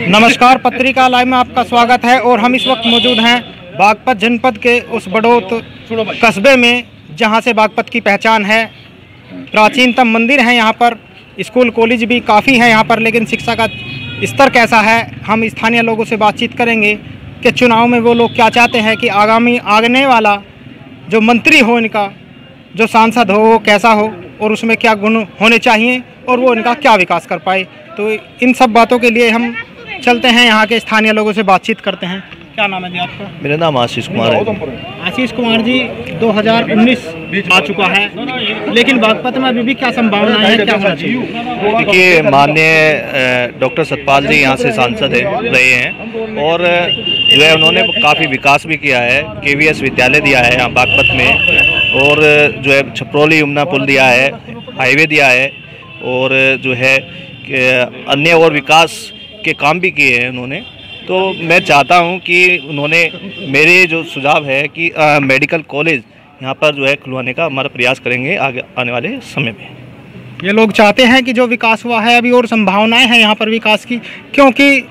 नमस्कार, पत्रिका लाइव में आपका स्वागत है। और हम इस वक्त मौजूद हैं बागपत जनपद के उस बड़ौत कस्बे में जहां से बागपत की पहचान है। प्राचीनतम मंदिर है यहाँ पर, स्कूल कॉलेज भी काफ़ी है यहाँ पर, लेकिन शिक्षा का स्तर कैसा है हम स्थानीय लोगों से बातचीत करेंगे कि चुनाव में वो लोग क्या चाहते हैं कि आने वाला जो मंत्री हो, इनका जो सांसद हो वो कैसा हो और उसमें क्या गुण होने चाहिए और वो इनका क्या विकास कर पाए। तो इन सब बातों के लिए हम चलते हैं, यहाँ के स्थानीय लोगों से बातचीत करते हैं। क्या नाम है जी आपका? मेरा नाम आशीष कुमार है। आशीष कुमार जी, 2019 आ चुका है, लेकिन बागपत में अभी भी क्या संभावना है, क्या होना चाहिए? देखिए, माननीय डॉक्टर सतपाल जी यहाँ से सांसद रहे हैं और जो है उन्होंने काफ़ी विकास भी किया है। KVS विद्यालय दिया है यहाँ बागपत में, और जो है छपरौली यमुना पुल दिया है, हाईवे दिया है, और जो है अन्य और विकास के काम भी किए हैं उन्होंने। तो मैं चाहता हूं कि उन्होंने, मेरे जो सुझाव है कि मेडिकल कॉलेज यहाँ पर जो है खुलवाने का हमारा प्रयास करेंगे आगे आने वाले समय में। ये लोग चाहते हैं कि जो विकास हुआ है अभी और संभावनाएं हैं यहाँ पर विकास की, क्योंकि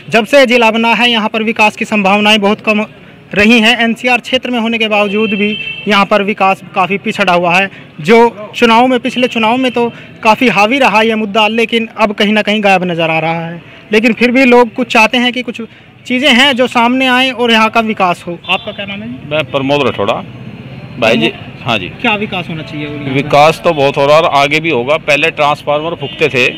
जब से जिला बना है यहाँ पर विकास की संभावनाएं बहुत कम रही हैं। NCR क्षेत्र में होने के बावजूद भी यहाँ पर विकास काफ़ी पिछड़ा हुआ है। जो चुनाव में, पिछले चुनाव में तो काफ़ी हावी रहा यह मुद्दा, लेकिन अब कहीं ना कहीं गायब नज़र आ रहा है। लेकिन फिर भी लोग कुछ चाहते हैं कि कुछ चीज़ें हैं जो सामने आए और यहाँ का विकास हो। आपका क्या नाम है? मैं प्रमोद राठौड़ा। भाई जी, हाँ जी, क्या विकास होना चाहिए? विकास तो बहुत हो रहा है और आगे भी होगा। पहले ट्रांसफार्मर फूकते थे,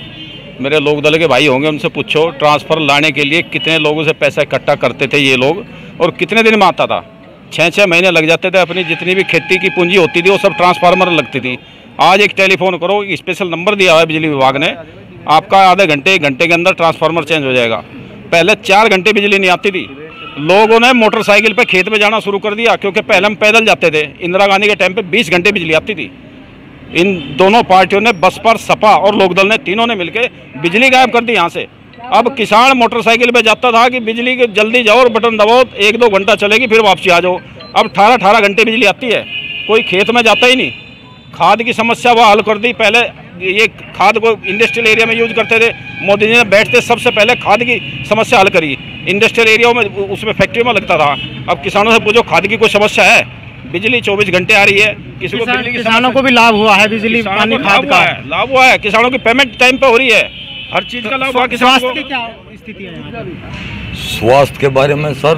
मेरे लोक दल के भाई होंगे, उनसे पूछो ट्रांसफर लाने के लिए कितने लोगों से पैसा इकट्ठा करते थे ये लोग, और कितने दिन में आता था। 6-6 महीने लग जाते थे। अपनी जितनी भी खेती की पूंजी होती थी वो सब ट्रांसफार्मर लगती थी। आज एक टेलीफोन करो, स्पेशल नंबर दिया हुआ है बिजली विभाग ने, आपका आधे घंटे 1 घंटे के अंदर ट्रांसफार्मर चेंज हो जाएगा। पहले 4 घंटे बिजली नहीं आती थी। लोगों ने मोटरसाइकिल पे खेत में जाना शुरू कर दिया, क्योंकि पहले हम पैदल जाते थे। इंदिरा गांधी के टाइम पे 20 घंटे बिजली आती थी। इन दोनों पार्टियों ने, बसपा, सपा और लोकदल ने, तीनों ने मिलकर बिजली गायब कर दी यहाँ से। अब किसान मोटरसाइकिल पे जाता था कि बिजली के जल्दी जाओ और बटन दबाओ, 1-2 घंटा चलेगी फिर वापसी आ जाओ। अब 18-18 घंटे बिजली आती है, कोई खेत में जाता ही नहीं। खाद की समस्या वह हल कर दी। पहले ये खाद को इंडस्ट्रियल एरिया में यूज करते थे, मोदी जी ने बैठते सबसे पहले खाद की समस्या हल करी। इंडस्ट्रियल एरिया में, उसमें फैक्ट्री में लगता था। अब किसानों से पूछो खाद की कोई समस्या है? बिजली 24 घंटे आ रही है। किसी को किसानों को भी लाभ हुआ है, बिजली पानी खाद का लाभ हुआ है। किसानों की पेमेंट टाइम पे हो रही है, हर चीज का लाभ हुआ। स्वास्थ्य की क्या स्थिति है? स्वास्थ्य के बारे में सर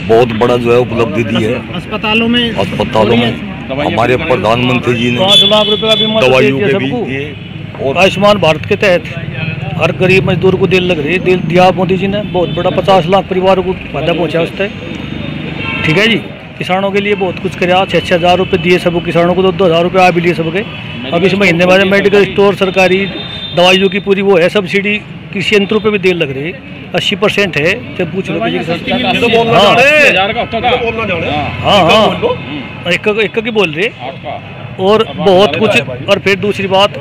बहुत बड़ा जो है उपलब्धि दी है। अस्पतालों में हमारे प्रधानमंत्री जी ने 5 लाख रुपए दवाइयों के भी दिए, और आयुष्मान भारत के तहत हर गरीब मजदूर को दिल लग रही है। दिल दिया मोदी जी ने, बहुत बड़ा 50 लाख परिवारों को फायदा पहुँचा उससे। ठीक है जी, किसानों के लिए बहुत कुछ कराया। 6-6 हज़ार रुपये दिए सब किसानों को, 2-2 हज़ार रुपये आ भी लिए सबके। अब इस महीने में मेडिकल स्टोर, सरकारी दवाइयों की पूरी वो है सब्सिडी। कृषि यंत्रों पे भी देर लग रही है, 80% है। जब पूछ लो हाँ, एक की बोल रहे, और बहुत कुछ। और फिर दूसरी बात,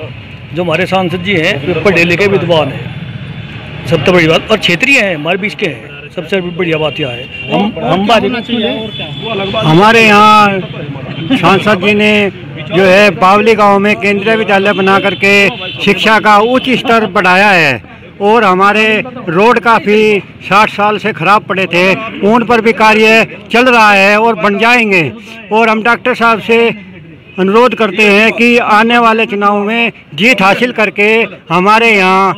जो हमारे सांसद जी हैं वे पढ़े लिखे विद्वान हैं, सबसे बड़ी बात, और क्षेत्रीय हैं, हमारे बीच के हैं। सबसे बढ़िया बात यह है हमारे यहाँ सांसद जी ने जो है बावली गांव में केंद्रीय विद्यालय बना करके शिक्षा का उच्च स्तर बढ़ाया है। और हमारे रोड काफ़ी 60 साल से ख़राब पड़े थे, उन पर भी कार्य चल रहा है और बन जाएंगे। और हम डॉक्टर साहब से अनुरोध करते हैं कि आने वाले चुनाव में जीत हासिल करके हमारे यहाँ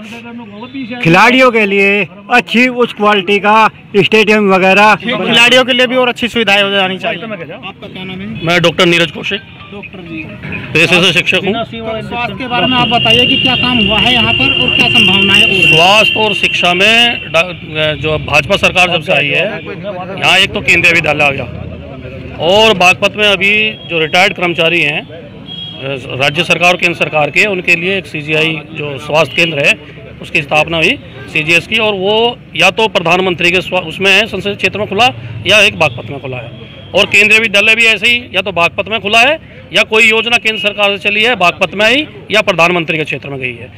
खिलाड़ियों के लिए अच्छी उच्च क्वालिटी का स्टेडियम वगैरह, खिलाड़ियों के लिए भी और अच्छी सुविधाएं हो जानी चाहिए। आपका क्या नाम है? मैं डॉक्टर नीरज कौशिक, डॉक्टर जी, पेशे से शिक्षक हूँ। स्वास्थ्य के बारे में आप बताइए कि क्या काम हुआ है यहाँ पर और क्या संभावनाएं है? स्वास्थ्य और शिक्षा में जो भाजपा सरकार जब से आई है यहाँ, एक तो केंद्रीय विद्यालय आ गया, और बागपत में अभी जो रिटायर्ड कर्मचारी हैं राज्य सरकार और केंद्र सरकार के, उनके लिए एक CGI जो स्वास्थ्य केंद्र है उसकी स्थापना हुई, CGS की। और वो या तो प्रधानमंत्री के उसमें है, संसदीय क्षेत्र में खुला, या एक बागपत में खुला है। और केंद्रीय विद्यालय भी ऐसे ही, या तो बागपत में खुला है, या कोई योजना केंद्र सरकार से चली है बागपत में ही, या प्रधानमंत्री के क्षेत्र में गई है।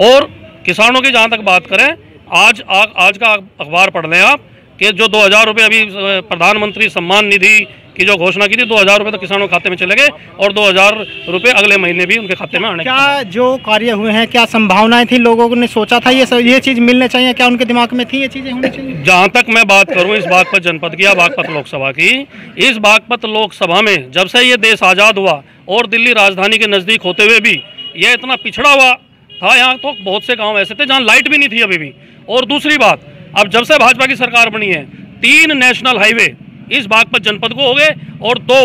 और किसानों की जहाँ तक बात करें, आज का अखबार पढ़ लें आप कि जो 2000 रुपये अभी प्रधानमंत्री सम्मान निधि की जो घोषणा की थी 2000 रुपये तो किसानों के खाते में चले गए और 2000 रुपये अगले महीने भी उनके खाते में आने। क्या जो कार्य हुए हैं, क्या संभावनाएं थी, लोगों ने सोचा था ये चीज़ मिलने चाहिए, क्या उनके दिमाग में थी ये चीज़ें होनी चाहिए? जहाँ तक मैं बात करूँ इस बागपत जनपद की या बागपत लोकसभा की, इस बागपत लोकसभा में जब से ये देश आज़ाद हुआ और दिल्ली राजधानी के नज़दीक होते हुए भी ये इतना पिछड़ा हुआ था, यहाँ तो बहुत से गांव ऐसे थे जहाँ लाइट भी नहीं थी अभी भी। और दूसरी बात, अब जब से भाजपा की सरकार बनी है 3 नेशनल हाईवे इस बागपत जनपद को हो गए और 2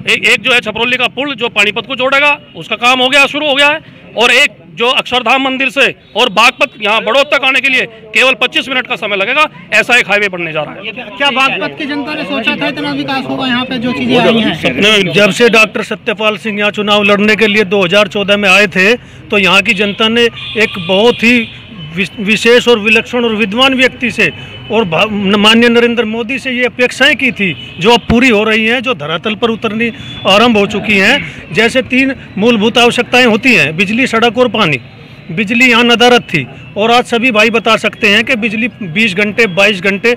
एक जो है छपरौली का पुल जो पानीपत को जोड़ेगा उसका काम हो गया, शुरू हो गया है, और एक जो अक्षरधाम मंदिर से और बागपत यहाँ बड़ौद तक आने के लिए केवल 25 मिनट का समय लगेगा, ऐसा एक हाईवे बनने जा रहा है। क्या बागपत की जनता ने सोचा था इतना विकास होगा यहाँ पे जो चीजें आई हैं? जब से डॉक्टर सत्यपाल सिंह यहाँ चुनाव लड़ने के लिए 2014 में आए थे तो यहाँ की जनता ने एक बहुत ही विशेष और विलक्षण और विद्वान व्यक्ति से और माननीय नरेंद्र मोदी से ये अपेक्षाएं की थी जो अब पूरी हो रही हैं, जो धरातल पर उतरनी आरंभ हो चुकी हैं। जैसे 3 मूलभूत आवश्यकताएं होती हैं, बिजली, सड़क और पानी। बिजली यहाँ नदारत थी और आज सभी भाई बता सकते हैं कि बिजली 20 घंटे 22 घंटे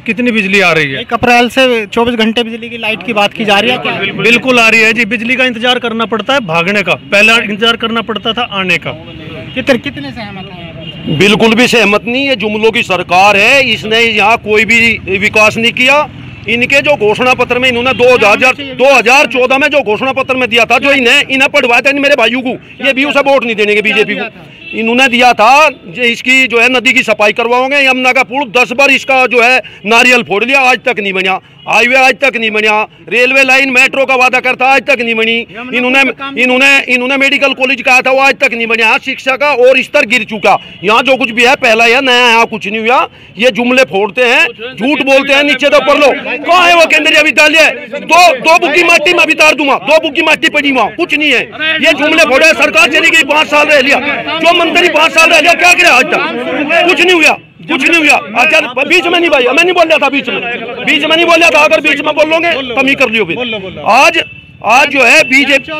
कितनी बिजली आ रही है। 1 अप्रैल से 24 घंटे बिजली की लाइट की बात की जा रही है क्या? बिल्कुल आ रही है जी। बिजली का इंतजार करना पड़ता है भागने का, पहला इंतजार करना पड़ता था आने का। कितने सहमत हैं? बिल्कुल भी सहमत नहीं। ये जुमलों की सरकार है, इसने यहाँ कोई भी विकास नहीं किया। इनके जो घोषणा पत्र में इन्होंने 2014 में जो घोषणा पत्र में दिया था, जो इन्हें पढ़वाया था मेरे भाइयों को, ये भी उसे वोट नहीं देने के बीजेपी को। इन्होंने दिया था इसकी जो है नदी की सफाई करवाओगे, यमुना का पुल 10 बार इसका जो है नारियल फोड़ लिया, आज तक नहीं बना। हाईवे आज तक नहीं बना। रेलवे लाइन मेट्रो का वादा करता आज तक नहीं बनी। इन्होंने मेडिकल कॉलेज कहा था वो आज तक नहीं बना। शिक्षा का और स्तर गिर चुका। यहाँ जो कुछ भी है पहला है, नया यहाँ कुछ नहीं हुआ। ये जुमले फोड़ते हैं, झूठ बोलते हैं, नीचे तो पढ़ लो। कहाँ है वो केंद्रीय विद्यालय? दो बुकी माटी में बितार दूंगा, 2 बुकी माटी पड़ी वहाँ, कुछ नहीं है। ये जुमले फोड़े। सरकार चली गई, 5 साल रह लिया। जो मंत्री 5 साल रह लिया, क्या करे आज तक? कुछ नहीं हुआ, कुछ नहीं हुआ। अच्छा बीच में नहीं भाई, मैं नहीं बोल रहा था, बीच में नहीं बोल रहा था। अगर बीच में बोल लोगे कमी कर लियो फिर। आज जो है बीजेपी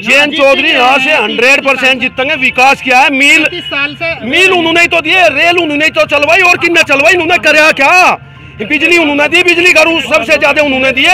जयंत चौधरी यहाँ से 100% जीतेंगे। विकास किया है, मील उन्होंने ही तो दिए, रेल उन्होंने ही तो चलवाई, और किन्ने चलवाई? उन्होंने कराया क्या? बिजली उन्होंने दी, बिजली घरों सबसे ज्यादा उन्होंने दिए।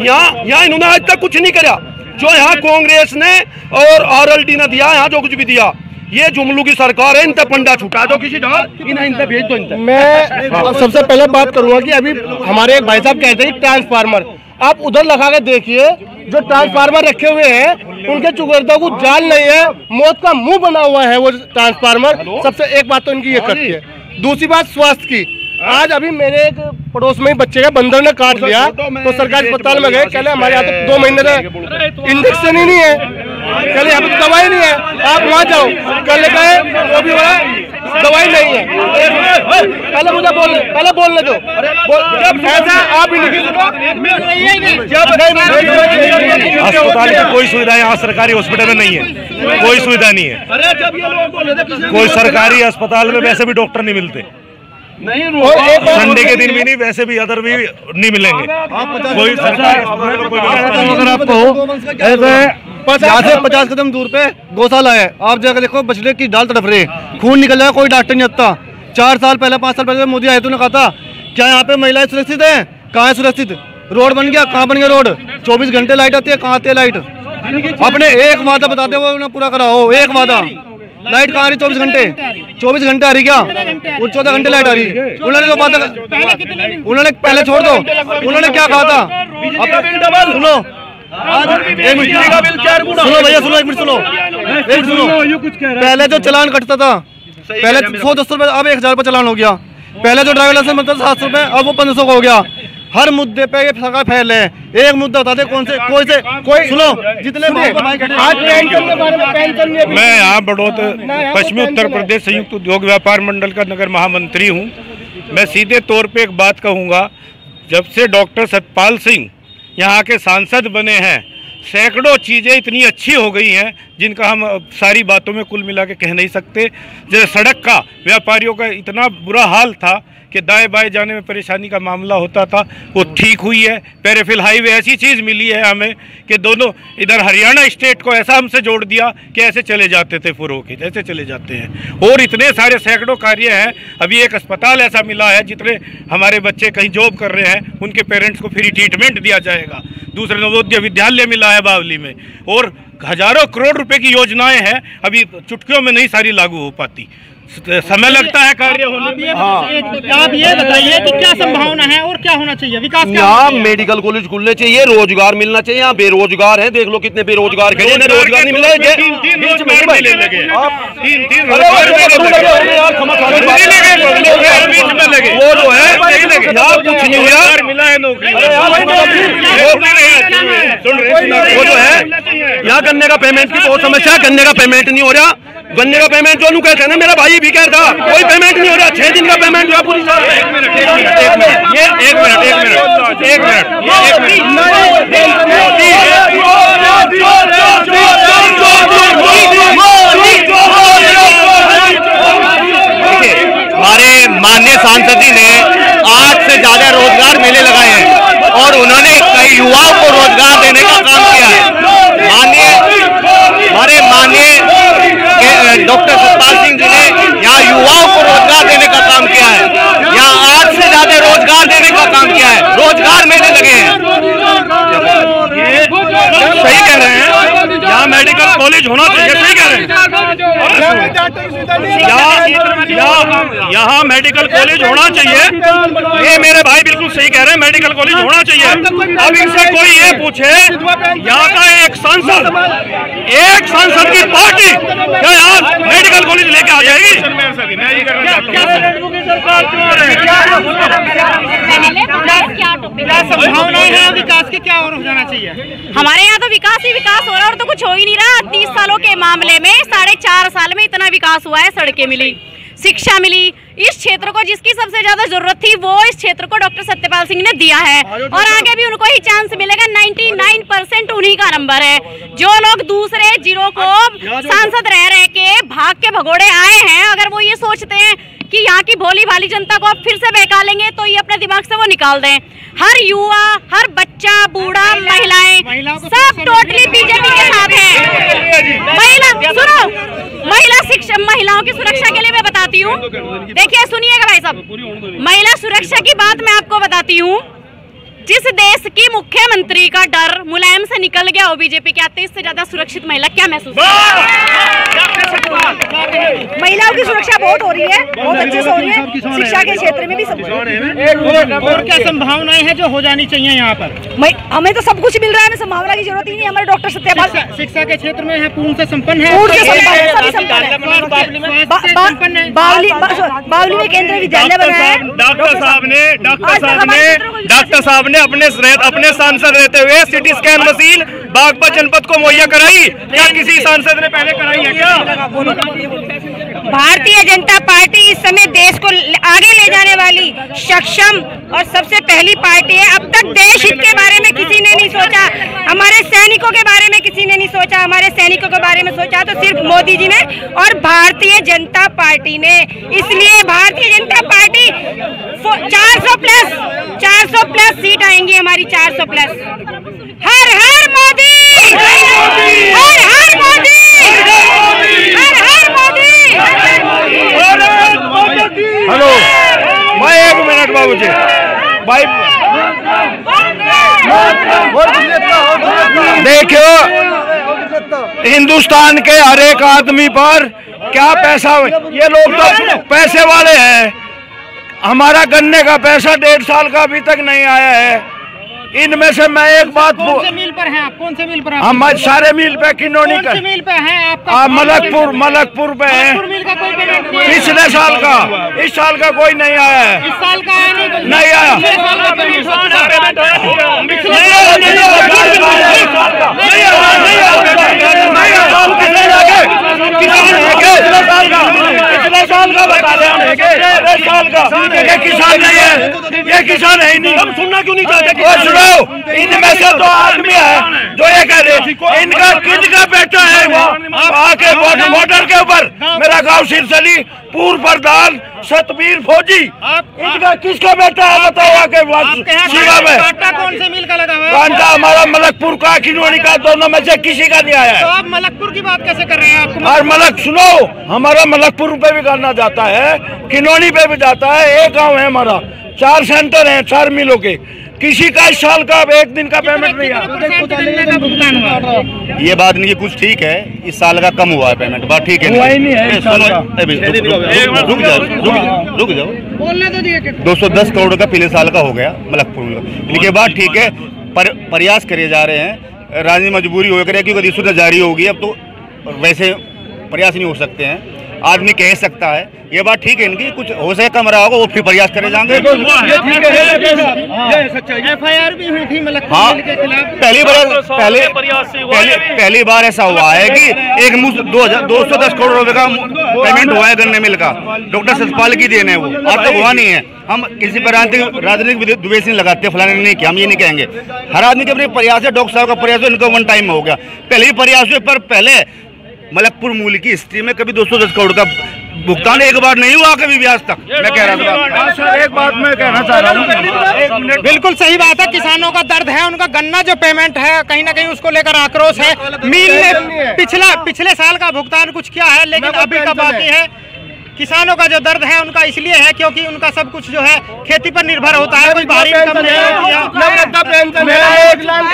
यहाँ इन्होंने आज तक कुछ नहीं करा जो यहाँ कांग्रेस ने और RLD ने दिया। यहाँ जो कुछ भी दिया, ये जुमलू की सरकार है। इनसे पंडा छुटा दो, किसी इनसे भेज दो इनसे। मैं सबसे पहले बात करूंगा कि अभी हमारे एक भाई साहब कहते हैं ट्रांसफार्मर, आप उधर लगा के देखिए, जो ट्रांसफार्मर रखे हुए हैं उनके चुगरदों को जाल नहीं है, मौत का मुंह बना हुआ है वो ट्रांसफार्मर। सबसे एक बात तो इनकी ये करती है। दूसरी बात स्वास्थ्य की, आज अभी मेरे एक पड़ोस में ही बच्चे का बंदर ने काट लिया तो सरकारी अस्पताल में गए, कहले हमारे यहाँ तो 2 महीने से इंजेक्शन ही नहीं है, कहले यहाँ पे दवाई नहीं है, आप वहाँ जाओ। कल गए वो भी बोला दवाई नहीं है। पहले मुझे बोलने दो। ऐसा आप ही अस्पताल की कोई सुविधा यहाँ सरकारी हॉस्पिटल में नहीं है, कोई सुविधा नहीं है। कोई सरकारी अस्पताल में वैसे भी डॉक्टर नहीं मिलते, संडे के दिन भी नहीं, वैसे भी अदर भी नहीं मिलेंगे। कोई सरकारी अगर आपको यहाँ से 50 कदम दूर पे गौशाला है, आप जाकर देखो बछड़े की डाल तड़प रहे, खून निकल रहा है, कोई डॉक्टर नहीं आता। 4 साल पहले 5 साल पहले मोदी आए तो ने कहा था क्या यहाँ पे महिलाएं सुरक्षित है? कहाँ है सुरक्षित? रोड बन गया, कहाँ बन गया रोड? 24 घंटे लाइट आती है, कहाँ आती है लाइट? अपने एक वादा बताते वो उन्हें पूरा कराओ। एक वादा, लाइट कहाँ आ रही? 24 घंटे आ रही क्या? वो 14 घंटे लाइट आ रही। उन्होंने जो बात, उन्होंने पहले छोड़ दो, उन्होंने क्या कहा था? सुनो भैया, सुनो एक मिनट सुनो। पहले जो चलान कटता था, पहले 100-200 रुपए, अब 1000 रुपये चलान हो गया। पहले जो ड्राइवर लाइसेंस बनता था 700 रुपये, अब वो 1500 का हो गया। हर मुद्दे पे ये सरकार फैल है। एक मुद्दा बता दे कौन से कोई सुनो जितने मैं यहाँ बड़ौद पश्चिमी उत्तर प्रदेश संयुक्त उद्योग व्यापार मंडल का नगर महामंत्री हूँ। मैं सीधे तौर पे एक बात कहूँगा, जब से डॉक्टर सतपाल सिंह यहाँ के सांसद बने हैं, सैकड़ों चीज़ें इतनी अच्छी हो गई हैं जिनका हम सारी बातों में कुल मिला के कह नहीं सकते। जैसे सड़क का व्यापारियों का इतना बुरा हाल था कि दाएं बाएं जाने में परेशानी का मामला होता था, वो ठीक हुई है। पेरेफिल हाईवे ऐसी चीज़ मिली है हमें कि दोनों इधर हरियाणा स्टेट को ऐसा हमसे जोड़ दिया कि ऐसे चले जाते थे फुरो के, ऐसे चले जाते हैं। और इतने सारे सैकड़ों कार्य हैं। अभी एक अस्पताल ऐसा मिला है, जितने हमारे बच्चे कहीं जॉब कर रहे हैं उनके पेरेंट्स को फ्री ट्रीटमेंट दिया जाएगा। दूसरे नवोदय विद्यालय मिला है बावली में, और हजारों करोड़ रुपए की योजनाएं हैं, अभी चुटकियों में नहीं सारी लागू हो पाती, समय लगता है कार्य होने में। आप ये बताइए कि क्या संभावना है और क्या होना चाहिए विकास? यहाँ मेडिकल कॉलेज खुलने चाहिए, रोजगार मिलना चाहिए। यहाँ बेरोजगार है, देख लो कितने बेरोजगार खड़े हैं, रोजगार नहीं मिल रहा है। वो जो है कुछ नहीं हुआ, मिला है नौकरी। वो जो है यहाँ गन्ने का पेमेंट की बहुत समस्या है, गन्ने का पेमेंट नहीं हो रहा। गन्ने का पेमेंट जो कहते हैं ना, मेरा भाई भी कह रहा कोई पेमेंट नहीं हो रहा, 6 दिन का पेमेंट हुआ पूरी साल। हमारे माननीय सांसद जी ने 8 से ज्यादा रोजगार मेले लगाए हैं और उन्होंने कई युवाओं को रोजगार देने का काम किया है। हमारे माननीय डॉक्टर सतपाल सिंह जी ने यहाँ युवाओं को रोजगार देने का काम किया है, यहाँ 8 से ज्यादा रोजगार देने का काम किया है, रोजगार मेले लगे हैं। सही कह रहे हैं, यहाँ मेडिकल कॉलेज होना चाहिए, सही कह रहे हैं। यहाँ मेडिकल कॉलेज होना चाहिए, ये मेरे भाई बिल्कुल सही कह रहे हैं, मेडिकल कॉलेज होना चाहिए। अब इनसे कोई ये पूछे, यहाँ का एक सांसद की पार्टी क्या यहाँ मेडिकल कॉलेज लेके आ जाएगी? क्या संभावनाएं हैं विकास की, क्या और हो जाना चाहिए? हमारे यहाँ तो विकास ही विकास हो रहा है और तो कुछ हो ही नहीं रहा। 30 सालों के मामले में 4.5 साल में इतना विकास हुआ है। सड़कें मिली, शिक्षा मिली, इस क्षेत्र को जिसकी सबसे ज्यादा जरूरत थी वो इस क्षेत्र को डॉक्टर सत्यपाल सिंह ने दिया है और आगे भी उनको ही चांस मिलेगा। 99% उन्हीं का नंबर है। जो लोग दूसरे जिलों को सांसद रह के भाग के भगोड़े आए हैं, अगर वो ये सोचते हैं कि यहाँ की भोली भाली जनता को अब फिर से बहका लेंगे तो ये अपने दिमाग से वो निकाल दें। हर युवा, हर बच्चा, बूढ़ा, महिलाएं सब टोटली बीजेपी के साथ है। महिलाओं की सुरक्षा के लिए मैं बताती हूँ, देखिए सुनिएगा भाई साहब, महिला सुरक्षा की बात मैं आपको बताती हूँ। जिस देश की मुख्यमंत्री का डर मुलायम से निकल गया हो बीजेपी के आते, इससे ज्यादा सुरक्षित महिला क्या महसूस? महिलाओं की सुरक्षा बहुत हो रही है, बहुत अच्छे से हो रही है, शिक्षा के क्षेत्र में भी सब। और क्या संभावनाएं हैं जो हो जानी चाहिए यहाँ पर? हमें तो सब कुछ मिल रहा है, हमें संभावना की जरूरत ही नहीं। हमारे डॉक्टर सत्यपाल शिक्षा के क्षेत्र में है, पूर्ण से संपन्न है, बावली में केंद्रीय विद्यालय बनाया है। डॉक्टर साहब ने अपने सांसद रहते हुए सिटी स्कैन मशीन बागपत जनपद को मुहैया कराई। क्या किसी सांसद ने पहले कराई है क्या? भारतीय जनता पार्टी इस समय देश को आगे ले जाने वाली सक्षम और सबसे पहली पार्टी है। अब तक देश हित के बारे में किसी ने नहीं सोचा, हमारे सैनिकों के बारे में किसी ने नहीं सोचा, हमारे सैनिकों के बारे में सोचा तो सिर्फ मोदी जी ने और भारतीय जनता पार्टी ने। इसलिए Bharatiya Janata party 400 plus seat आएंगी हमारी, 400 प्लस। हर हर मोदी, हर हर मोदी, हर हर मोदी। हेलो, मैं 1 मिनट बाबू जी भाई, देखियो हिंदुस्तान के हर एक आदमी पर क्या पैसा, ये लोग तो पैसे वाले हैं। हमारा गन्ने का पैसा 1.5 साल का अभी तक नहीं आया है। इनमें से मैं एक बात, कौन से मिल पर हैं आप? कौन से मिल पर? हम सारे मिल पे किन्होंने का मिल पे हैं आपका? मलकपुर पे है। मिल का कोई पेमेंट नहीं? पिछले साल का, इस साल का कोई नहीं आया है। इस साल का आया नहीं आया। पिछले साल का बता दें, साल का ये किसान नहीं है, ये किसान है ही नहीं। हम सुनना क्यों नहीं चाहते? सुनो, इनमें से 2 आदमी है जो ये कह रहे इनका किसका बेटा है वो आके बॉर्डर के ऊपर मेरा गाँव राव सिरसली, पूर्व प्रधान सतबीर फौजी, इनका किसका बेटा है बताओ आके सीमा में? कौन से मिल का लगा हुआ है? कांटा हमारा मलकपुर का, किनोनी का, दोनों में से किसी का नहीं आया है। तो आप मलकपुर की बात कैसे कर रहे हैं? आपको और मलक सुनो, हमारा मलकपुर पे भी करना जाता है, किनोनी पे भी जाता है। एक गांव है हमारा, 4 सेंटर हैं 4 मिलों के, किसी का इस साल का 1 दिन का पेमेंट नहीं आया। ये बात नहीं, कुछ ठीक है, इस साल का कम हुआ है पेमेंट, बात ठीक है, रुक जाओ, बोलने तो दिए 210 करोड़ का पिछले साल का हो गया मलकपुर में, इनके बाद ठीक है, प्रयास करे जा रहे हैं, राजनीतिक मजबूरी हो गई क्योंकि अधिसूचना जारी होगी, अब तो वैसे प्रयास नहीं हो सकते हैं, आदमी कह सकता है, ये बात ठीक है इनकी, कुछ हो सके कम रहा होगा वो फिर प्रयास करे जाएंगे। FIR भी हुई थी मलकपुर हाँ, के खिलाफ। पहली बार ऐसा हुआ है कि एक मुश्त 210 करोड़ रुपए का पेमेंट हुआ है गन्ने मिल का, डॉक्टर सतपाल की देन है वो, आज तक हुआ नहीं है। हम किसी पर राजनीतिक द्वेष नहीं लगाते, फलाने नहीं किया, हम ये नहीं कहेंगे, हर आदमी के अपने प्रयास है, डॉक्टर साहब का प्रयास है, इनका 1 टाइम में हो गया, पहले ही प्रयास हुए, पर पहले मलकपुर मूल की हिस्ट्री में कभी 210 करोड़ का भुगतान एक बार नहीं हुआ कभी भी आज तक। मैं कह रहा था, एक बात मैं कहना चाह रहा हूँ, बिल्कुल सही बात है, किसानों का दर्द है, उनका गन्ना जो पेमेंट है कहीं ना कहीं उसको लेकर आक्रोश है। मिल ने पिछले साल का भुगतान कुछ किया है, लेकिन अभी का बाकी है। किसानों का जो दर्द है उनका इसलिए है क्योंकि उनका सब कुछ जो है खेती पर निर्भर होता है, कोई बाहरी इनकम नहीं होती है। मेरा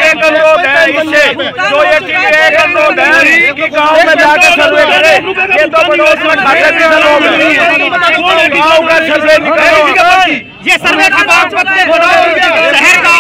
एक अनुरोध है इससे, जो ये एक अनुरोध है कि गांव में जाकर सर्वे करें, ये तो पड़ोस में खाते पीते लोग नहीं, गांव का सर्वे निकालो। ये सर्वे की बात मत करो, शहर का